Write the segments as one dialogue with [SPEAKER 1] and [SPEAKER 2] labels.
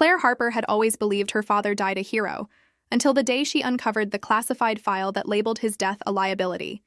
[SPEAKER 1] Claire Harper had always believed her father died a hero, until the day she uncovered the classified file that labeled his death a liability.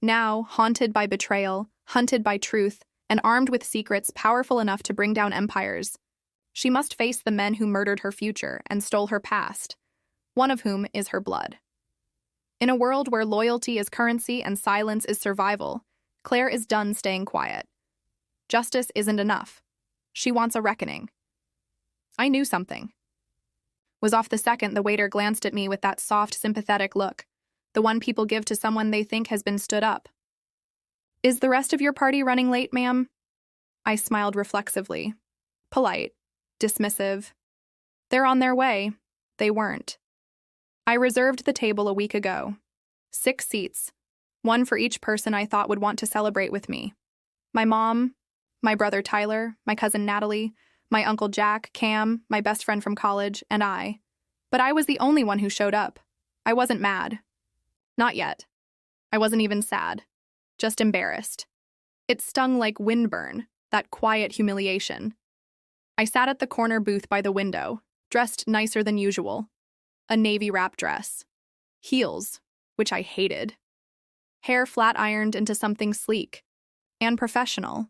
[SPEAKER 1] Now, haunted by betrayal, hunted by truth, and armed with secrets powerful enough to bring down empires, she must face the men who murdered her future and stole her past, one of whom is her blood. In a world where loyalty is currency and silence is survival, Claire is done staying quiet. Justice isn't enough. She wants a reckoning. I knew something. Was off the second the waiter glanced at me with that soft, sympathetic look, the one people give to someone they think has been stood up. "Is the rest of your party running late, ma'am?" I smiled reflexively. Polite. Dismissive. They're on their way. They weren't. I reserved the table a week ago. 6 seats. One for each person I thought would want to celebrate with me. My mom, my brother Tyler, my cousin Natalie, my uncle Jack, Cam, my best friend from college, and I. But I was the only one who showed up. I wasn't mad. Not yet. I wasn't even sad. Just embarrassed. It stung like windburn, that quiet humiliation. I sat at the corner booth by the window, dressed nicer than usual. A navy wrap dress. Heels, which I hated. Hair flat-ironed into something sleek. And professional.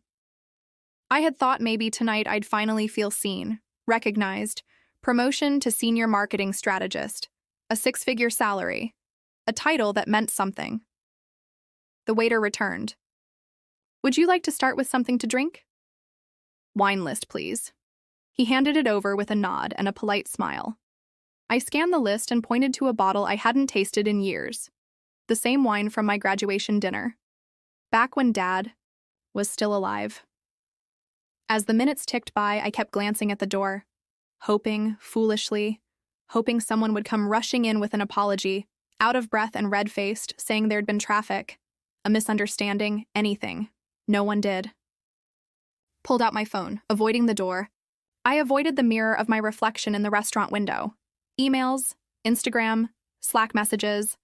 [SPEAKER 1] I had thought maybe tonight I'd finally feel seen, recognized, promotion to senior marketing strategist, a 6-figure salary, a title that meant something. The waiter returned. "Would you like to start with something to drink?" "Wine list, please." He handed it over with a nod and a polite smile. I scanned the list and pointed to a bottle I hadn't tasted in years. The same wine from my graduation dinner. Back when Dad was still alive. As the minutes ticked by, I kept glancing at the door, hoping, foolishly, hoping someone would come rushing in with an apology, out of breath and red-faced, saying there'd been traffic, a misunderstanding, anything. No one did. Pulled out my phone, avoiding the door. I avoided the mirror of my reflection in the restaurant window. Emails, Instagram, Slack messages.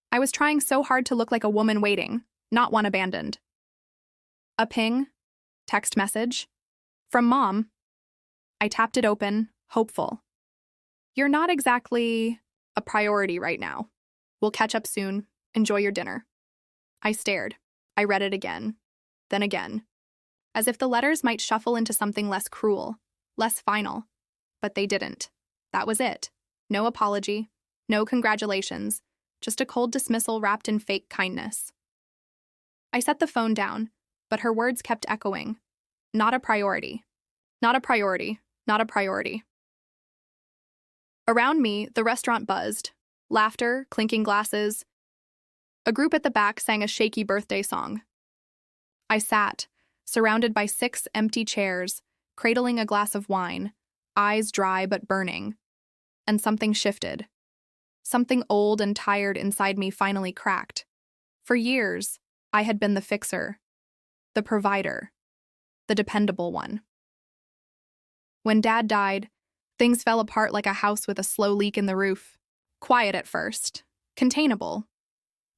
[SPEAKER 1] I was trying so hard to look like a woman waiting, not one abandoned. A ping, text message, from Mom. I tapped it open, hopeful. "You're not exactly a priority right now. We'll catch up soon. Enjoy your dinner." I stared. I read it again, then again, as if the letters might shuffle into something less cruel, less final. But they didn't. That was it. No apology, no congratulations, just a cold dismissal wrapped in fake kindness. I set the phone down, but her words kept echoing. Not a priority. Not a priority. Not a priority. Around me, the restaurant buzzed. Laughter, clinking glasses. A group at the back sang a shaky birthday song. I sat, surrounded by 6 empty chairs, cradling a glass of wine, eyes dry but burning. And something shifted. Something old and tired inside me finally cracked. For years, I had been the fixer, the provider, the dependable one. When Dad died, things fell apart like a house with a slow leak in the roof. Quiet at first, containable.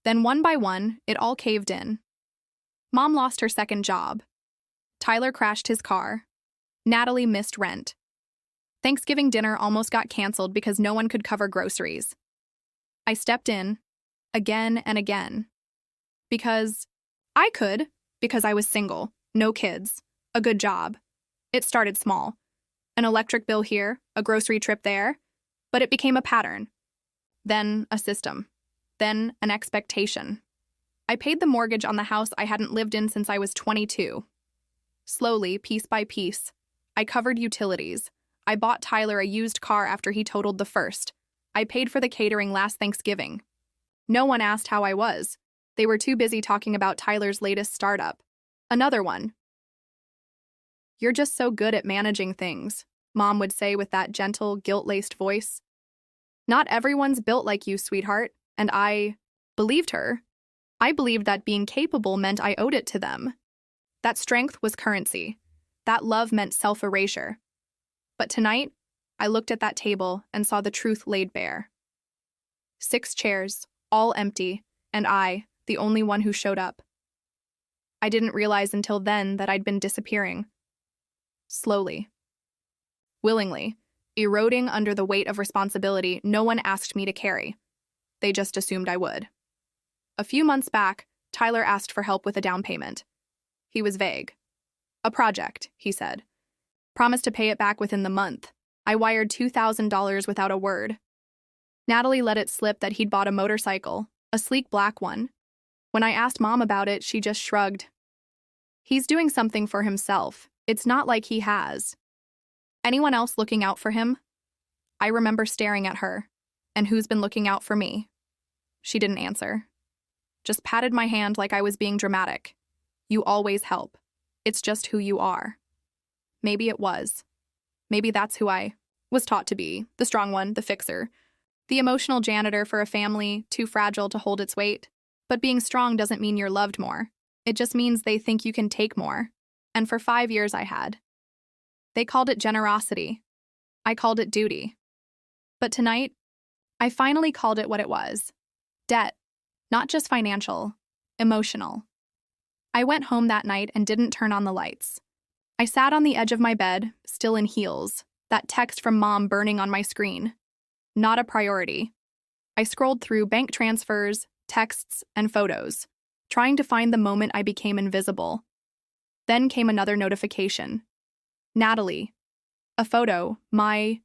[SPEAKER 1] Then one by one, it all caved in. Mom lost her second job. Tyler crashed his car. Natalie missed rent. Thanksgiving dinner almost got canceled because no one could cover groceries. I stepped in, again and again. Because I could, because I was single, no kids, a good job. It started small. An electric bill here, a grocery trip there, but it became a pattern. Then a system. Then an expectation. I paid the mortgage on the house I hadn't lived in since I was 22. Slowly, piece by piece, I covered utilities. I bought Tyler a used car after he totaled the first. I paid for the catering last Thanksgiving. No one asked how I was. They were too busy talking about Tyler's latest startup. Another one. "You're just so good at managing things," Mom would say with that gentle, guilt-laced voice. "Not everyone's built like you, sweetheart," and I believed her. I believed that being capable meant I owed it to them. That strength was currency. That love meant self-erasure. But tonight, I looked at that table and saw the truth laid bare. 6 chairs, all empty, and I, the only one who showed up. I didn't realize until then that I'd been disappearing. Slowly. Willingly, eroding under the weight of responsibility no one asked me to carry. They just assumed I would. A few months back, Tyler asked for help with a down payment. He was vague. A project, he said. Promised to pay it back within the month. I wired $2,000 without a word. Natalie let it slip that he'd bought a motorcycle, a sleek black one. When I asked Mom about it, she just shrugged. He's doing something for himself. It's not like he has. Anyone else looking out for him? I remember staring at her. And who's been looking out for me? She didn't answer. Just patted my hand like I was being dramatic. You always help. It's just who you are. Maybe it was. Maybe that's who I was taught to be, the strong one, the fixer, the emotional janitor for a family too fragile to hold its weight. But being strong doesn't mean you're loved more. It just means they think you can take more. And for 5 years I had. They called it generosity. I called it duty. But tonight, I finally called it what it was. Debt. Not just financial, emotional. I went home that night and didn't turn on the lights. I sat on the edge of my bed, still in heels, that text from Mom burning on my screen. Not a priority. I scrolled through bank transfers, texts, and photos, trying to find the moment I became invisible. Then came another notification. Natalie. A photo, my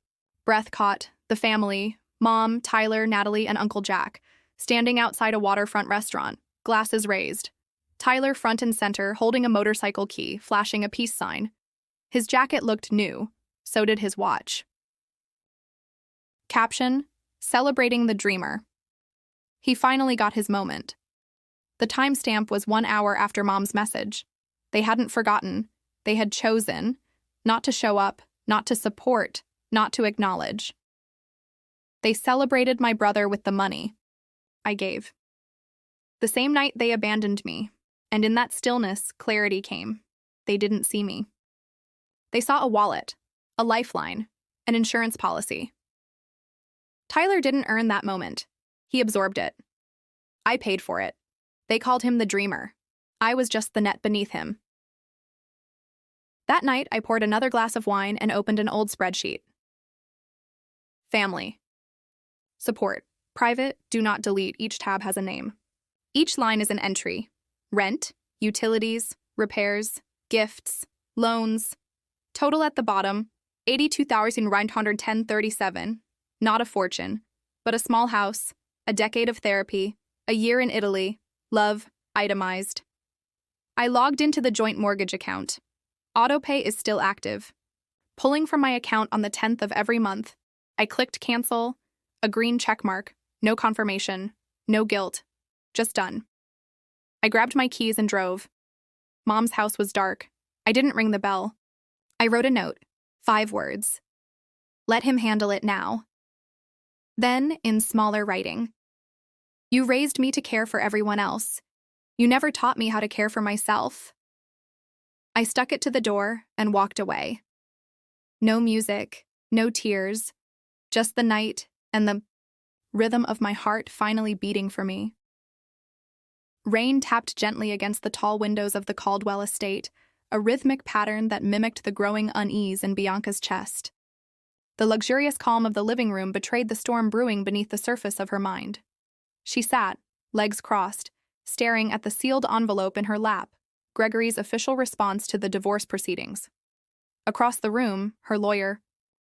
[SPEAKER 1] breath caught, the family, Mom, Tyler, Natalie, and Uncle Jack, standing outside a waterfront restaurant, glasses raised. Tyler front and center, holding a motorcycle key, flashing a peace sign. His jacket looked new, so did his watch. Caption, celebrating the dreamer. He finally got his moment. The timestamp was 1 hour after Mom's message. They hadn't forgotten. They had chosen not to show up, not to support, not to acknowledge. They celebrated my brother with the money I gave. The same night they abandoned me, and in that stillness, clarity came. They didn't see me. They saw a wallet, a lifeline, an insurance policy. Tyler didn't earn that moment. He absorbed it. I paid for it. They called him the dreamer. I was just the net beneath him. That night, I poured another glass of wine and opened an old spreadsheet. Family. Support. Private, do not delete. Each tab has a name. Each line is an entry. Rent, utilities, repairs, gifts, loans. Total at the bottom, $82,910.37. Not a fortune, but a small house, a decade of therapy, a year in Italy, love, itemized. I logged into the joint mortgage account. Autopay is still active. Pulling from my account on the 10th of every month, I clicked cancel, a green check mark, no confirmation, no guilt, just done. I grabbed my keys and drove. Mom's house was dark. I didn't ring the bell. I wrote a note, 5 words. Let him handle it now. Then, in smaller writing, you raised me to care for everyone else. You never taught me how to care for myself. I stuck it to the door and walked away. No music, no tears, just the night and the rhythm of my heart finally beating for me. Rain tapped gently against the tall windows of the Caldwell estate, a rhythmic pattern that mimicked the growing unease in Bianca's chest. The luxurious calm of the living room betrayed the storm brewing beneath the surface of her mind. She sat, legs crossed, staring at the sealed envelope in her lap, Gregory's official response to the divorce proceedings. Across the room, her lawyer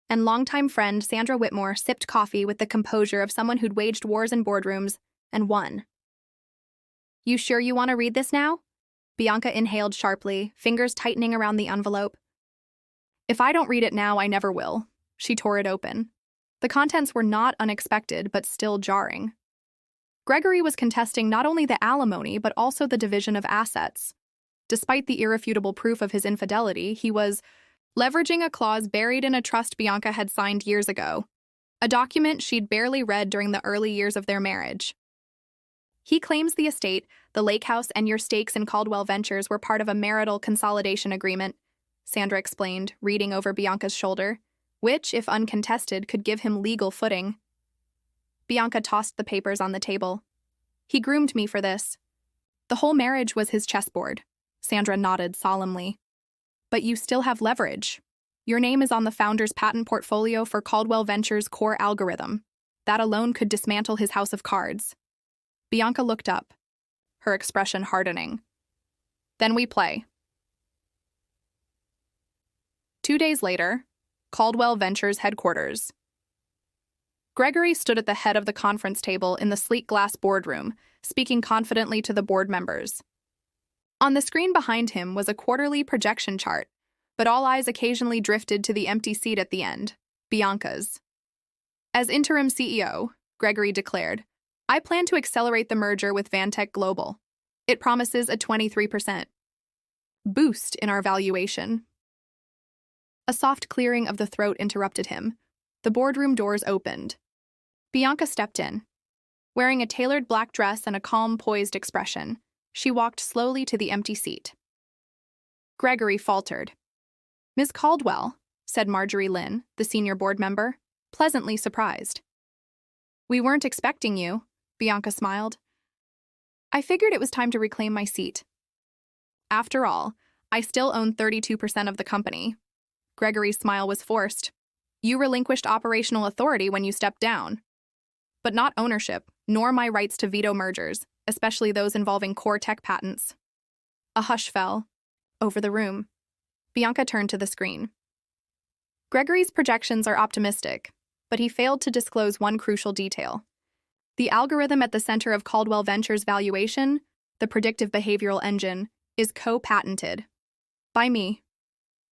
[SPEAKER 1] and longtime friend Sandra Whitmore sipped coffee with the composure of someone who'd waged wars in boardrooms and won. You sure you want to read this now? Bianca inhaled sharply, fingers tightening around the envelope. If I don't read it now, I never will. She tore it open. The contents were not unexpected, but still jarring. Gregory was contesting not only the alimony, but also the division of assets. Despite the irrefutable proof of his infidelity, he was leveraging a clause buried in a trust Bianca had signed years ago, a document she'd barely read during the early years of their marriage. He claims the estate, the lake house, and your stakes in Caldwell Ventures were part of a marital consolidation agreement, Sandra explained, reading over Bianca's shoulder, which, if uncontested, could give him legal footing. Bianca tossed the papers on the table. He groomed me for this. The whole marriage was his chessboard. Sandra nodded solemnly. But you still have leverage. Your name is on the founder's patent portfolio for Caldwell Ventures' core algorithm. That alone could dismantle his house of cards. Bianca looked up, her expression hardening. Then we play. 2 days later, Caldwell Ventures headquarters. Gregory stood at the head of the conference table in the sleek glass boardroom, speaking confidently to the board members. On the screen behind him was a quarterly projection chart, but all eyes occasionally drifted to the empty seat at the end, Bianca's. As interim CEO, Gregory declared, I plan to accelerate the merger with Vantech Global. It promises a 23% boost in our valuation. A soft clearing of the throat interrupted him. The boardroom doors opened. Bianca stepped in. Wearing a tailored black dress and a calm, poised expression, she walked slowly to the empty seat. Gregory faltered. Ms. Caldwell, said Marjorie Lynn, the senior board member, pleasantly surprised. We weren't expecting you, Bianca smiled. I figured it was time to reclaim my seat. After all, I still own 32% of the company. Gregory's smile was forced. You relinquished operational authority when you stepped down. But not ownership, nor my rights to veto mergers, especially those involving core tech patents. A hush fell over the room. Bianca turned to the screen. Gregory's projections are optimistic, but he failed to disclose one crucial detail. The algorithm at the center of Caldwell Ventures' valuation, the predictive behavioral engine, is co-patented. By me.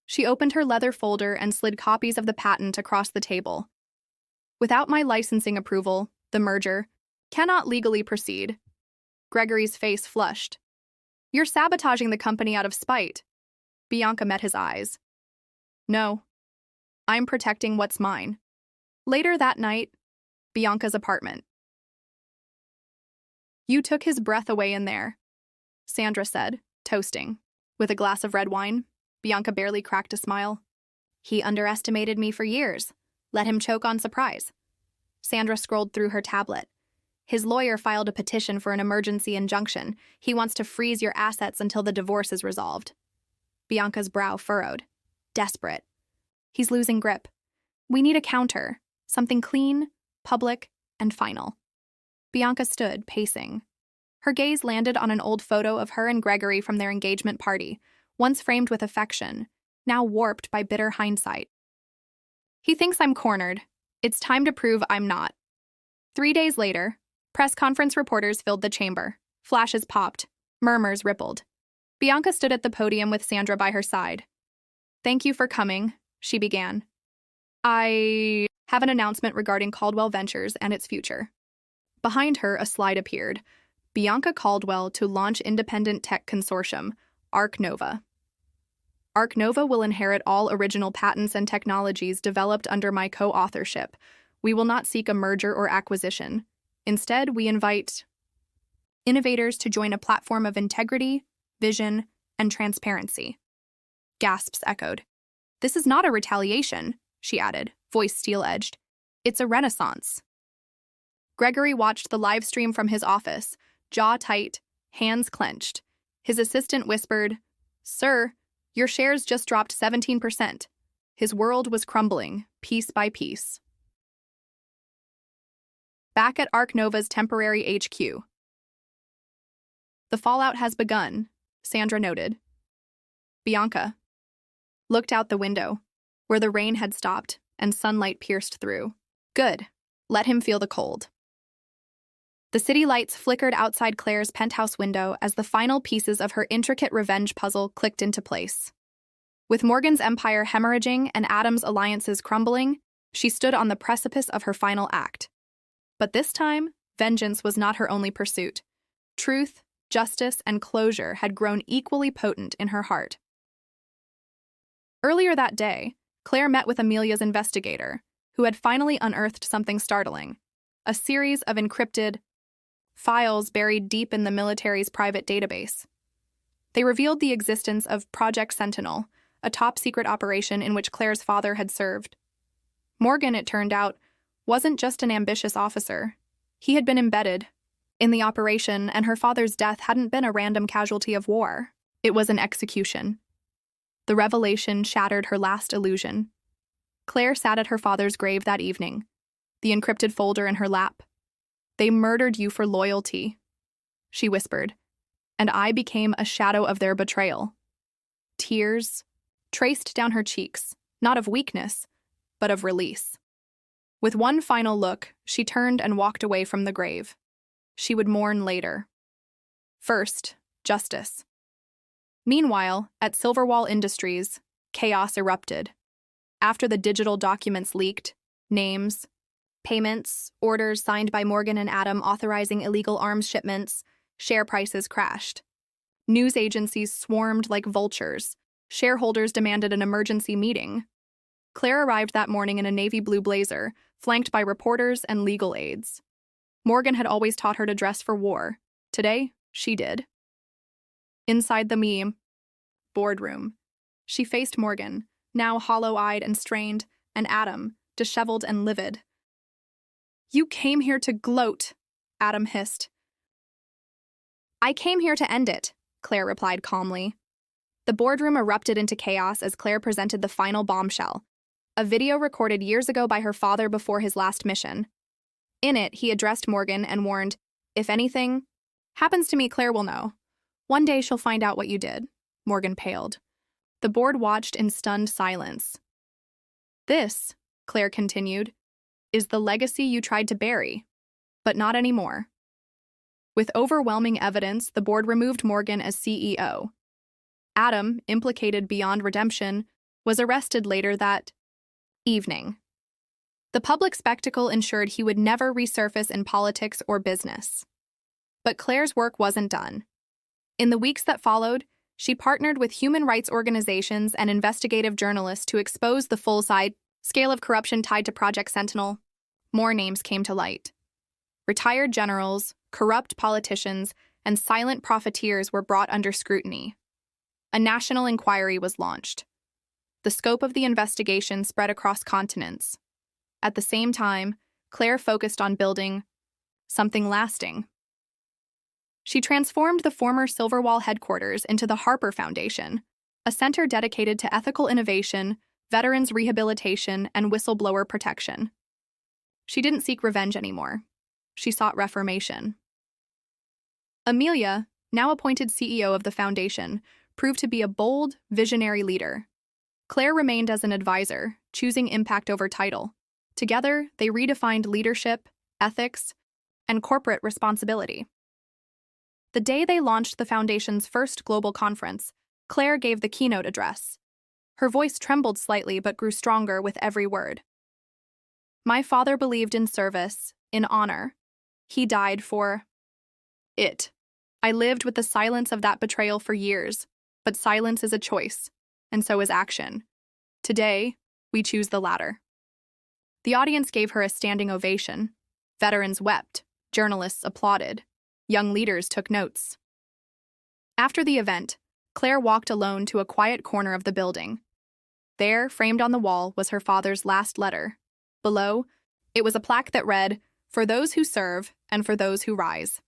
[SPEAKER 1] She opened her leather folder and slid copies of the patent across the table. Without my licensing approval, the merger cannot legally proceed. Gregory's face flushed. You're sabotaging the company out of spite. Bianca met his eyes. No. I'm protecting what's mine. Later that night, Bianca's apartment. You took his breath away in there, Sandra said, toasting. With a glass of red wine, Bianca barely cracked a smile. He underestimated me for years. Let him choke on surprise. Sandra scrolled through her tablet. His lawyer filed a petition for an emergency injunction. He wants to freeze your assets until the divorce is resolved. Bianca's brow furrowed. Desperate. He's losing grip. We need a counter. Something clean, public, and final. Bianca stood, pacing. Her gaze landed on an old photo of her and Gregory from their engagement party, once framed with affection, now warped by bitter hindsight. He thinks I'm cornered. It's time to prove I'm not. 3 days later, press conference reporters filled the chamber. Flashes popped. Murmurs rippled. Bianca stood at the podium with Sandra by her side. Thank you for coming, she began. I have an announcement regarding Caldwell Ventures and its future. Behind her, a slide appeared. Bianca Caldwell to launch independent tech consortium, ArcNova. ArcNova will inherit all original patents and technologies developed under my co-authorship. We will not seek a merger or acquisition. Instead, we invite innovators to join a platform of integrity, vision, and transparency. Gasps echoed. This is not a retaliation, she added, voice steel-edged. It's a renaissance. Gregory watched the live stream from his office, jaw tight, hands clenched. His assistant whispered, Sir, your shares just dropped 17%. His world was crumbling, piece by piece. Back at ArcNova's temporary HQ. The fallout has begun, Sandra noted. Bianca looked out the window, where the rain had stopped and sunlight pierced through. Good. Let him feel the cold. The city lights flickered outside Claire's penthouse window as the final pieces of her intricate revenge puzzle clicked into place. With Morgan's empire hemorrhaging and Adam's alliances crumbling, she stood on the precipice of her final act. But this time, vengeance was not her only pursuit. Truth, justice, and closure had grown equally potent in her heart. Earlier that day, Claire met with Amelia's investigator, who had finally unearthed something startling: a series of encrypted files buried deep in the military's private database. They revealed the existence of Project Sentinel, a top-secret operation in which Claire's father had served. Morgan, it turned out, wasn't just an ambitious officer. He had been embedded in the operation, and her father's death hadn't been a random casualty of war. It was an execution. The revelation shattered her last illusion. Claire sat at her father's grave that evening, the encrypted folder in her lap. "They murdered you for loyalty," she whispered, "and I became a shadow of their betrayal." Tears traced down her cheeks, not of weakness, but of release. With one final look, she turned and walked away from the grave. She would mourn later. First, justice. Meanwhile, at Silverwall Industries, chaos erupted. After the digital documents leaked, names, payments, orders signed by Morgan and Adam authorizing illegal arms shipments, share prices crashed. News agencies swarmed like vultures. Shareholders demanded an emergency meeting. Claire arrived that morning in a navy blue blazer, flanked by reporters and legal aides. Morgan had always taught her to dress for war. Today, she did. Inside the boardroom, she faced Morgan, now hollow-eyed and strained, and Adam, disheveled and livid. "You came here to gloat," Adam hissed. "I came here to end it," Claire replied calmly. The boardroom erupted into chaos as Claire presented the final bombshell, a video recorded years ago by her father before his last mission. In it, he addressed Morgan and warned, "If anything happens to me, Claire will know. One day she'll find out what you did." Morgan paled. The board watched in stunned silence. "This," Claire continued, "is the legacy you tried to bury, but not anymore." With overwhelming evidence, the board removed Morgan as CEO. Adam, implicated beyond redemption, was arrested later that evening. The public spectacle ensured he would never resurface in politics or business. But Claire's work wasn't done. In the weeks that followed, she partnered with human rights organizations and investigative journalists to expose the full-scale of corruption tied to Project Sentinel. More names came to light. Retired generals, corrupt politicians, and silent profiteers were brought under scrutiny. A national inquiry was launched. The scope of the investigation spread across continents. At the same time, Claire focused on building something lasting. She transformed the former Silverwall headquarters into the Harper Foundation, a center dedicated to ethical innovation, veterans rehabilitation, and whistleblower protection. She didn't seek revenge anymore. She sought reformation. Amelia, now appointed CEO of the foundation, proved to be a bold, visionary leader. Claire remained as an advisor, choosing impact over title. Together, they redefined leadership, ethics, and corporate responsibility. The day they launched the foundation's first global conference, Claire gave the keynote address. Her voice trembled slightly but grew stronger with every word. "My father believed in service, in honor. He died for it. I lived with the silence of that betrayal for years, but silence is a choice, and so is action. Today, we choose the latter." The audience gave her a standing ovation. Veterans wept, journalists applauded, young leaders took notes. After the event, Claire walked alone to a quiet corner of the building. There, framed on the wall, was her father's last letter. Below, it was a plaque that read, "For those who serve and for those who rise."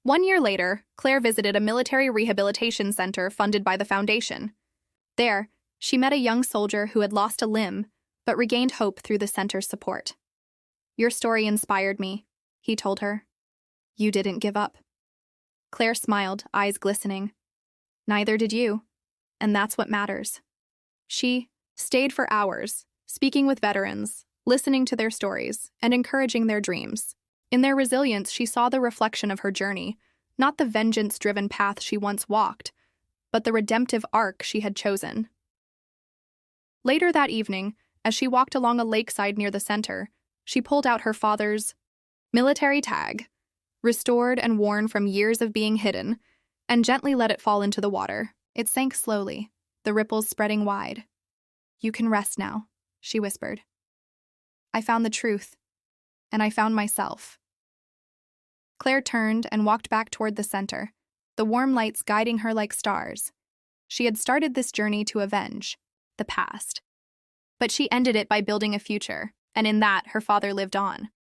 [SPEAKER 1] 1 year later, Claire visited a military rehabilitation center funded by the foundation. There, she met a young soldier who had lost a limb, but regained hope through the center's support. "Your story inspired me," he told her. "You didn't give up." Claire smiled, eyes glistening. "Neither did you, and that's what matters." She stayed for hours, speaking with veterans, listening to their stories, and encouraging their dreams. In their resilience, she saw the reflection of her journey, not the vengeance-driven path she once walked, but the redemptive arc she had chosen. Later that evening, as she walked along a lakeside near the center, she pulled out her father's military tag, restored and worn from years of being hidden, and gently let it fall into the water. It sank slowly, the ripples spreading wide. "You can rest now," she whispered. "I found the truth, and I found myself." Claire turned and walked back toward the center, the warm lights guiding her like stars. She had started this journey to avenge the past. But she ended it by building a future, and in that, her father lived on.